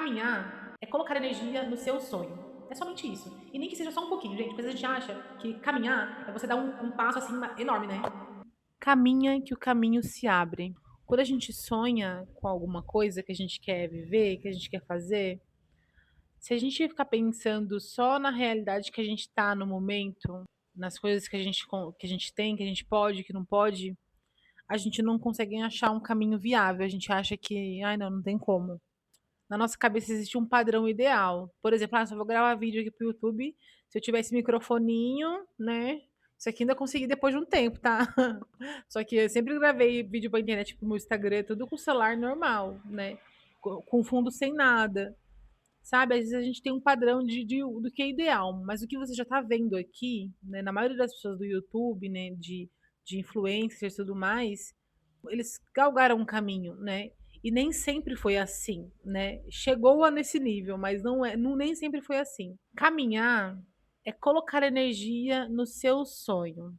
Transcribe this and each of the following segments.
Caminhar é colocar energia no seu sonho. É somente isso. E nem que seja só um pouquinho, gente. Porque a gente acha que caminhar é você dar um passo assim enorme, né? Caminha que o caminho se abre. Quando a gente sonha com alguma coisa que a gente quer viver, que a gente quer fazer, se a gente ficar pensando só na realidade que a gente está no momento, nas coisas que a gente tem, que a gente pode, que não pode, a gente não consegue achar um caminho viável. A gente acha que, ai, não tem como. Na nossa cabeça existe um padrão ideal. Por exemplo, se eu vou gravar vídeo aqui pro YouTube, se eu tivesse microfoninho, né? Isso aqui ainda consegui depois de um tempo, tá? Só que eu sempre gravei vídeo pra internet pro meu Instagram, tudo com celular normal, né? Com fundo sem nada. Sabe? Às vezes a gente tem um padrão do que é ideal, mas o que você já tá vendo aqui, né? Na maioria das pessoas do YouTube, né? De influencers e tudo mais, eles galgaram um caminho, né? E nem sempre foi assim, né? Chegou a nesse nível, mas nem sempre foi assim. Caminhar é colocar energia no seu sonho.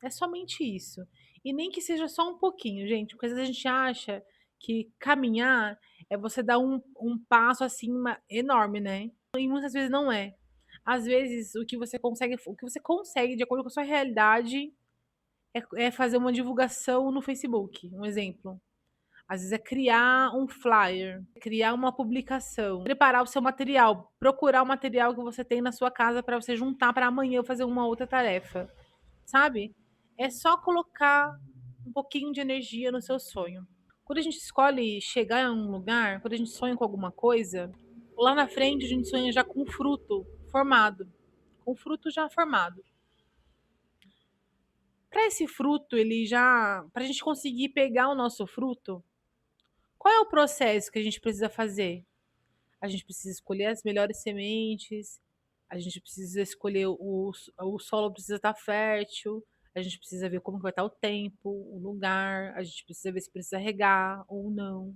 É somente isso. E nem que seja só um pouquinho, gente, porque às vezes a gente acha que caminhar é você dar um passo assim enorme, né? E muitas vezes não é. Às vezes o que você consegue de acordo com a sua realidade é fazer uma divulgação no Facebook, um exemplo. Às vezes é criar um flyer, criar uma publicação, preparar o seu material, procurar o material que você tem na sua casa para você juntar para amanhã fazer uma outra tarefa, sabe? É só colocar um pouquinho de energia no seu sonho. Quando a gente escolhe chegar a um lugar, quando a gente sonha com alguma coisa, lá na frente a gente sonha já com o fruto formado, com o fruto já formado. Para esse fruto, para a gente conseguir pegar o nosso fruto, qual é o processo que a gente precisa fazer? A gente precisa escolher as melhores sementes, a gente precisa escolher o solo precisa estar fértil, a gente precisa ver como que vai estar o tempo, o lugar, a gente precisa ver se precisa regar ou não,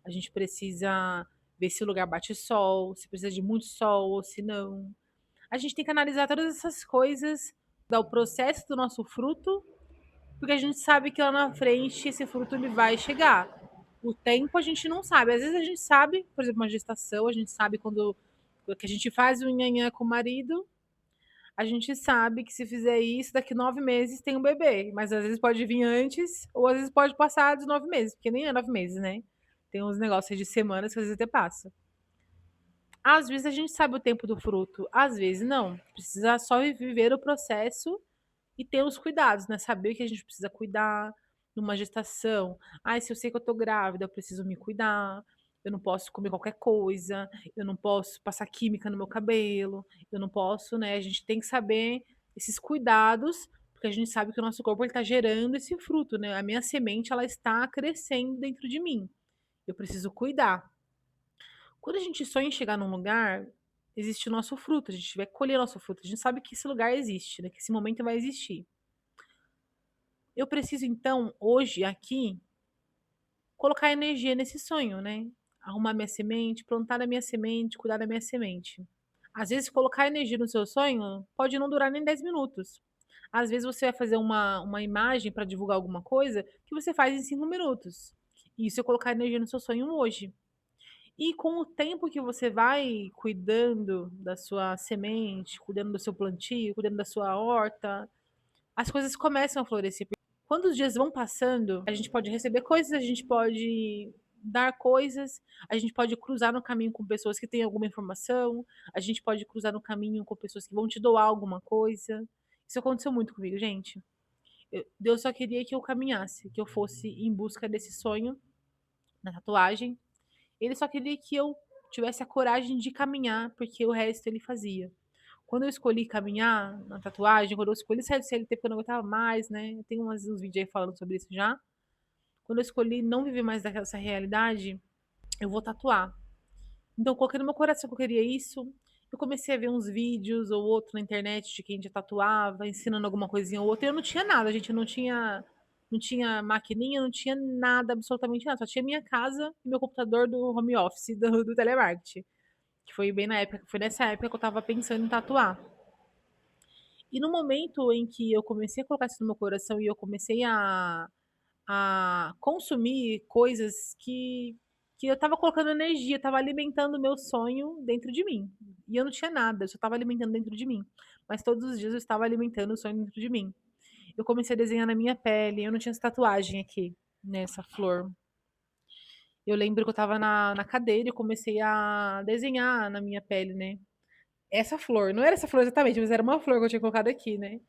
a gente precisa ver se o lugar bate sol, se precisa de muito sol ou se não. A gente tem que analisar todas essas coisas, dar o processo do nosso fruto, porque a gente sabe que lá na frente esse fruto ele vai chegar. O tempo a gente não sabe. Às vezes a gente sabe, por exemplo, uma gestação, a gente sabe quando que a gente faz o nhanhã com o marido, a gente sabe que se fizer isso, daqui 9 meses tem um bebê. Mas às vezes pode vir antes, ou às vezes pode passar dos 9 meses, porque nem é 9 meses, né? Tem uns negócios de semanas que às vezes até passa. Às vezes a gente sabe o tempo do fruto, às vezes não. Precisa só viver o processo e ter os cuidados, né? Saber que a gente precisa cuidar numa gestação. Ai, se eu sei que eu tô grávida, eu preciso me cuidar. Eu não posso comer qualquer coisa, eu não posso passar química no meu cabelo, eu não posso, né? A gente tem que saber esses cuidados, porque a gente sabe que o nosso corpo ele tá gerando esse fruto, né? A minha semente ela está crescendo dentro de mim. Eu preciso cuidar. Quando a gente sonha em chegar num lugar, existe o nosso fruto, a gente vai colher nosso fruto. A gente sabe que esse lugar existe, né? Que esse momento vai existir. Eu preciso então, hoje, aqui, colocar energia nesse sonho, né? Arrumar minha semente, plantar a minha semente, cuidar da minha semente. Às vezes, colocar energia no seu sonho pode não durar nem 10 minutos. Às vezes, você vai fazer uma imagem para divulgar alguma coisa que você faz em 5 minutos. Isso é colocar energia no seu sonho hoje. E com o tempo que você vai cuidando da sua semente, cuidando do seu plantio, cuidando da sua horta, as coisas começam a florescer. Quando os dias vão passando, a gente pode receber coisas, a gente pode dar coisas, a gente pode cruzar no caminho com pessoas que têm alguma informação, a gente pode cruzar no caminho com pessoas que vão te doar alguma coisa. Isso aconteceu muito comigo, gente. Deus só queria que eu caminhasse, que eu fosse em busca desse sonho na tatuagem. Ele só queria que eu tivesse a coragem de caminhar, porque o resto ele fazia. Quando eu escolhi caminhar na tatuagem, quando eu escolhi sair do CLT porque eu não aguentava mais, né? Tem uns vídeos aí falando sobre isso já. Quando eu escolhi não viver mais dessa realidade, eu vou tatuar. Então, eu coloquei no meu coração que eu queria isso. Eu comecei a ver uns vídeos ou outro na internet de quem já tatuava, ensinando alguma coisinha ou outra. E eu não tinha nada, gente. Eu não tinha maquininha, não tinha nada, absolutamente nada. Só tinha minha casa e meu computador do home office, do telemarketing. Que foi bem na época, foi nessa época que eu tava pensando em tatuar. E no momento em que eu comecei a colocar isso no meu coração e eu comecei a consumir coisas que que eu estava colocando energia, estava alimentando o meu sonho dentro de mim. E eu não tinha nada, eu só estava alimentando dentro de mim. Mas todos os dias eu estava alimentando o sonho dentro de mim. Eu comecei a desenhar na minha pele, eu não tinha essa tatuagem aqui, nessa flor. Eu lembro que eu estava na cadeira e comecei a desenhar na minha pele, né? Essa flor, não era essa flor exatamente, mas era uma flor que eu tinha colocado aqui, né?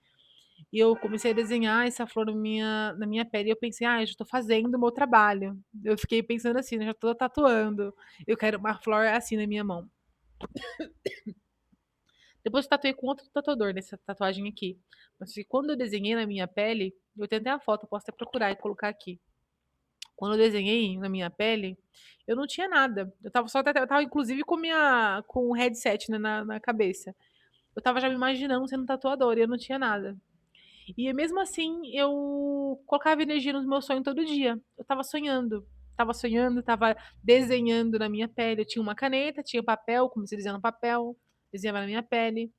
E eu comecei a desenhar essa flor na minha pele. E eu pensei, ah, eu já estou fazendo o meu trabalho. Eu fiquei pensando assim, né? Já estou tatuando. Eu quero uma flor assim na minha mão. Depois eu tatuei com outro tatuador nessa tatuagem aqui. Mas que quando eu desenhei na minha pele, eu tenho até a foto, eu posso até procurar e colocar aqui. Quando eu desenhei na minha pele, eu não tinha nada. Eu tava inclusive com o headset, né, na cabeça. Eu tava já me imaginando sendo tatuadora e eu não tinha nada. E mesmo assim, eu colocava energia no meu sonho todo dia. Eu tava sonhando, tava desenhando na minha pele. Eu tinha uma caneta, tinha papel, comecei a desenhar no papel, desenhava na minha pele.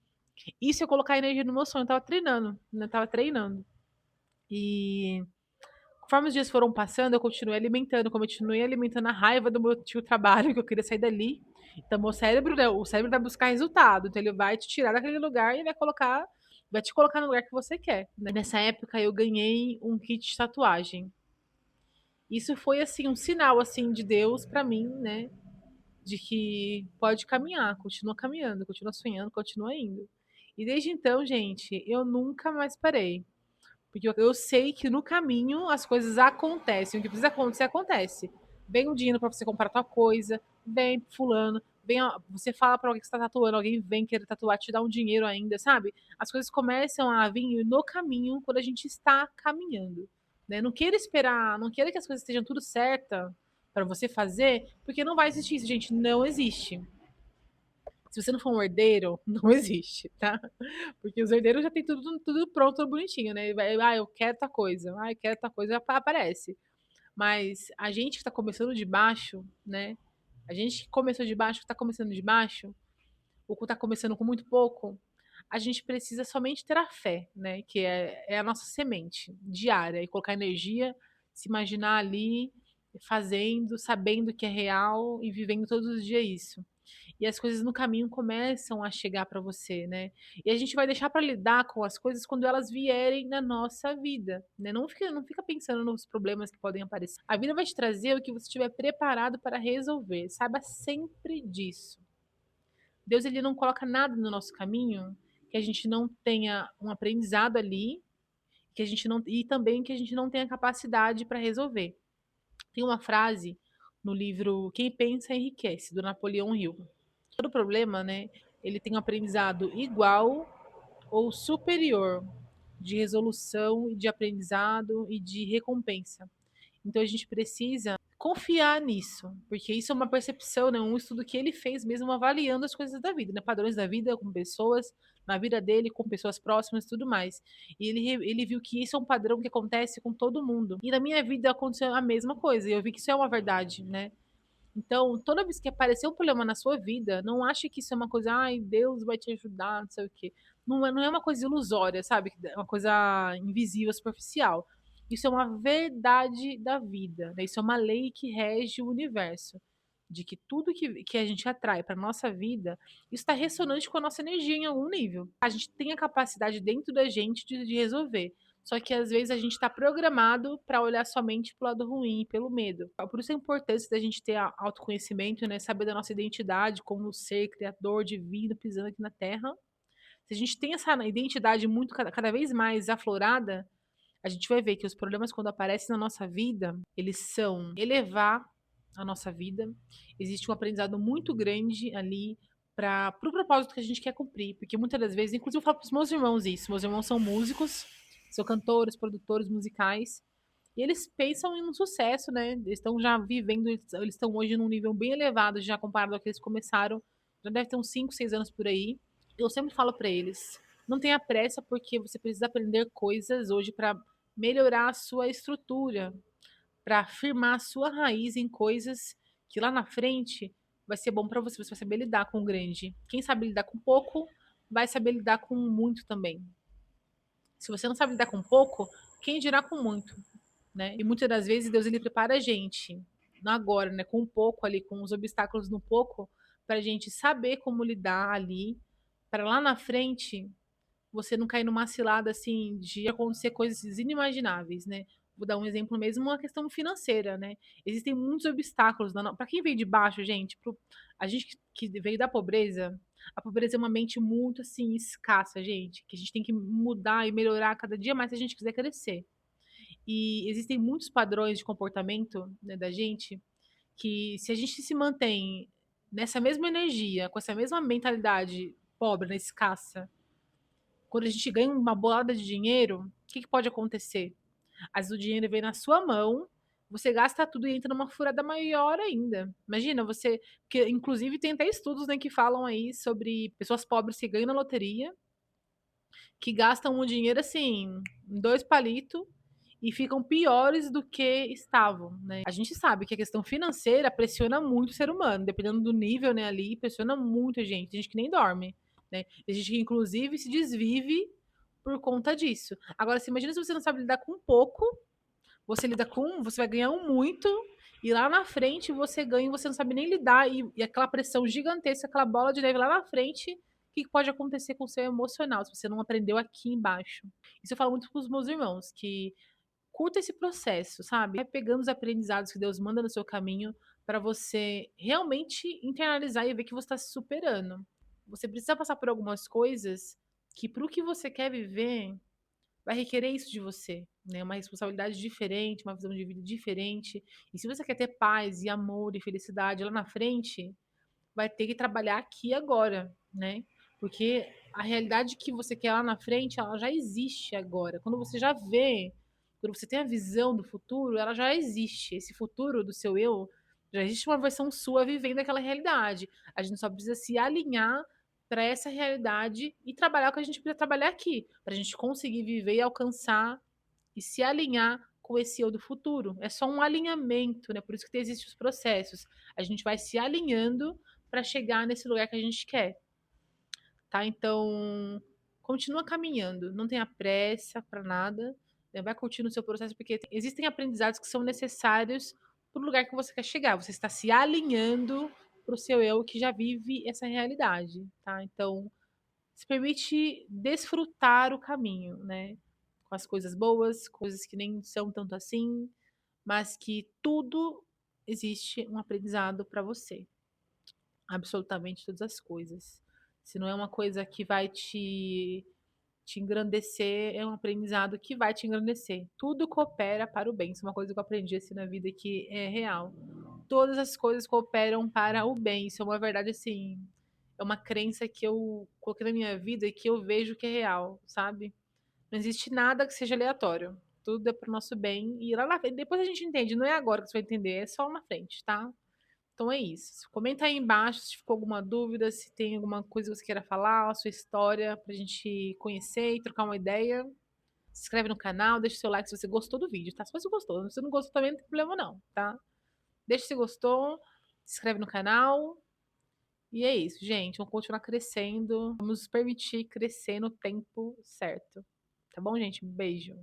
Isso eu colocar energia no meu sonho, eu tava treinando, né? Tava treinando. E conforme os dias foram passando, eu continuei alimentando a raiva do meu tio trabalho, que eu queria sair dali. Então, meu cérebro, né, o cérebro vai buscar resultado. Então, ele vai te tirar daquele lugar e vai te colocar no lugar que você quer. Nessa época, eu ganhei um kit de tatuagem. Isso foi, assim, um sinal, assim, de Deus pra mim, né? De que pode caminhar, continua caminhando, continua sonhando, continua indo. E desde então, gente, eu nunca mais parei. Porque eu sei que no caminho as coisas acontecem. O que precisa acontecer, acontece. Vem o dinheiro para você comprar tal coisa, vem fulano, você fala para alguém que está tatuando, alguém vem querer tatuar, te dá um dinheiro ainda, sabe? As coisas começam a vir no caminho quando a gente está caminhando. Né? Não queira esperar, não queira que as coisas estejam tudo certa para você fazer, porque não vai existir isso, gente. Não existe. Se você não for um herdeiro, não existe, tá? Porque os herdeiros já tem tudo pronto, tudo bonitinho, né? Eu quero tal coisa, eu quero tal coisa, aparece. Mas a gente que tá começando de baixo, né? A gente que começou de baixo, que tá começando de baixo, ou que tá começando com muito pouco, a gente precisa somente ter a fé, né? Que é a nossa semente diária, e colocar energia, se imaginar ali, fazendo, sabendo que é real e vivendo todos os dias isso. E as coisas no caminho começam a chegar para você, né? E a gente vai deixar para lidar com as coisas quando elas vierem na nossa vida, né? Não fica pensando nos problemas que podem aparecer. A vida vai te trazer o que você estiver preparado para resolver. Saiba sempre disso. Deus ele não coloca nada no nosso caminho que a gente não tenha um aprendizado ali, que a gente não e também que a gente não tenha capacidade para resolver. Tem uma frase no livro Quem Pensa Enriquece, do Napoleão Hill. Todo problema, né, ele tem um aprendizado igual ou superior de resolução, de aprendizado e de recompensa. Então a gente precisa confiar nisso, porque isso é uma percepção, né, um estudo que ele fez mesmo avaliando as coisas da vida, né, padrões da vida com pessoas, na vida dele, com pessoas próximas e tudo mais. E ele viu que isso é um padrão que acontece com todo mundo. E na minha vida aconteceu a mesma coisa, e eu vi que isso é uma verdade, né? Então, toda vez que aparecer um problema na sua vida, não ache que isso é uma coisa, ai, Deus vai te ajudar, não sei o quê. Não é uma coisa ilusória, sabe? É uma coisa invisível, superficial. Isso é uma verdade da vida, né? Isso é uma lei que rege o universo. De que tudo que a gente atrai para nossa vida, isso está ressonante com a nossa energia em algum nível. A gente tem a capacidade dentro da gente de resolver. Só que às vezes a gente está programado para olhar somente pro lado ruim, pelo medo. Por isso a importância da gente ter autoconhecimento, né? Saber da nossa identidade como ser criador divino pisando aqui na Terra. Se a gente tem essa identidade muito cada vez mais aflorada, a gente vai ver que os problemas quando aparecem na nossa vida, eles são elevar a nossa vida. Existe um aprendizado muito grande ali para o propósito que a gente quer cumprir, porque muitas das vezes, inclusive eu falo para os meus irmãos isso, meus irmãos são músicos, são cantores, produtores musicais, e eles pensam em um sucesso, né? Eles estão já vivendo, eles estão hoje num nível bem elevado, já comparado ao que eles começaram, já deve ter uns 5, 6 anos por aí. Eu sempre falo para eles, não tenha pressa porque você precisa aprender coisas hoje para melhorar a sua estrutura, para firmar a sua raiz em coisas que lá na frente vai ser bom para você, você vai saber lidar com o grande. Quem sabe lidar com pouco, vai saber lidar com muito também. Se você não sabe lidar com pouco, quem dirá com muito, né? E muitas das vezes Deus ele prepara a gente no agora, né, com um pouco ali, com os obstáculos no pouco, pra gente saber como lidar ali, para lá na frente você não cair numa cilada, assim, de acontecer coisas inimagináveis, né. Vou dar um exemplo mesmo, uma questão financeira, né. Existem muitos obstáculos para quem veio de baixo, gente, a gente que veio da pobreza, a pobreza é uma mente muito, assim, escassa, gente, que a gente tem que mudar e melhorar cada dia mais se a gente quiser crescer. E existem muitos padrões de comportamento, né, da gente, que se a gente se mantém nessa mesma energia, com essa mesma mentalidade pobre, né, escassa, quando a gente ganha uma bolada de dinheiro, o que que pode acontecer? Às vezes o dinheiro vem na sua mão, você gasta tudo e entra numa furada maior ainda. Imagina você, que inclusive tem até estudos, né, que falam aí sobre pessoas pobres que ganham na loteria, que gastam o dinheiro assim, em 2 palito e ficam piores do que estavam, né. A gente sabe que a questão financeira pressiona muito o ser humano, dependendo do nível, né, ali, pressiona muito a gente. Tem gente que nem dorme, né. Tem gente que inclusive se desvive por conta disso. Agora você imagina se você não sabe lidar com pouco, você vai ganhar um muito, e lá na frente você ganha e você não sabe nem lidar, e aquela pressão gigantesca, aquela bola de neve lá na frente, o que que pode acontecer com o seu emocional, se você não aprendeu aqui embaixo. Isso eu falo muito com os meus irmãos, que curta esse processo, sabe? Vai pegando os aprendizados que Deus manda no seu caminho para você realmente internalizar e ver que você está se superando. Você precisa passar por algumas coisas que, para o que você quer viver, vai requerer isso de você, né? Uma responsabilidade diferente, uma visão de vida diferente. E se você quer ter paz e amor e felicidade lá na frente, vai ter que trabalhar aqui e agora, né? Porque a realidade que você quer lá na frente, ela já existe agora. Quando você já vê, quando você tem a visão do futuro, ela já existe. Esse futuro do seu eu, já existe uma versão sua vivendo aquela realidade. A gente só precisa se alinhar para essa realidade e trabalhar o que a gente precisa trabalhar aqui, para a gente conseguir viver e alcançar e se alinhar com esse eu do futuro. É só um alinhamento, né? Por isso que existem os processos. A gente vai se alinhando para chegar nesse lugar que a gente quer, tá? Então, continua caminhando, não tenha pressa para nada, né? Vai curtindo o seu processo, porque existem aprendizados que são necessários para o lugar que você quer chegar. Você está se alinhando para o seu eu que já vive essa realidade, tá? Então, se permite desfrutar o caminho, né? Com as coisas boas, coisas que nem são tanto assim, mas que tudo existe um aprendizado para você. Absolutamente todas as coisas. Se não é uma coisa que vai te engrandecer, é um aprendizado que vai te engrandecer. Tudo coopera para o bem. Isso é uma coisa que eu aprendi assim na vida que é real. Todas as coisas cooperam para o bem. Isso é uma verdade assim, é uma crença que eu coloquei na minha vida e que eu vejo que é real, sabe? Não existe nada que seja aleatório. Tudo é para o nosso bem. E lá na frente, depois a gente entende. Não é agora que você vai entender, é só lá na frente, tá? Então é isso. Comenta aí embaixo se ficou alguma dúvida, se tem alguma coisa que você queira falar, a sua história, pra gente conhecer e trocar uma ideia. Se inscreve no canal, deixa o seu like se você gostou do vídeo, tá? Se você gostou. Se você não gostou também não tem problema não, tá? Deixa se gostou, se inscreve no canal. E é isso, gente. Vamos continuar crescendo. Vamos nos permitir crescer no tempo certo. Tá bom, gente? Um beijo.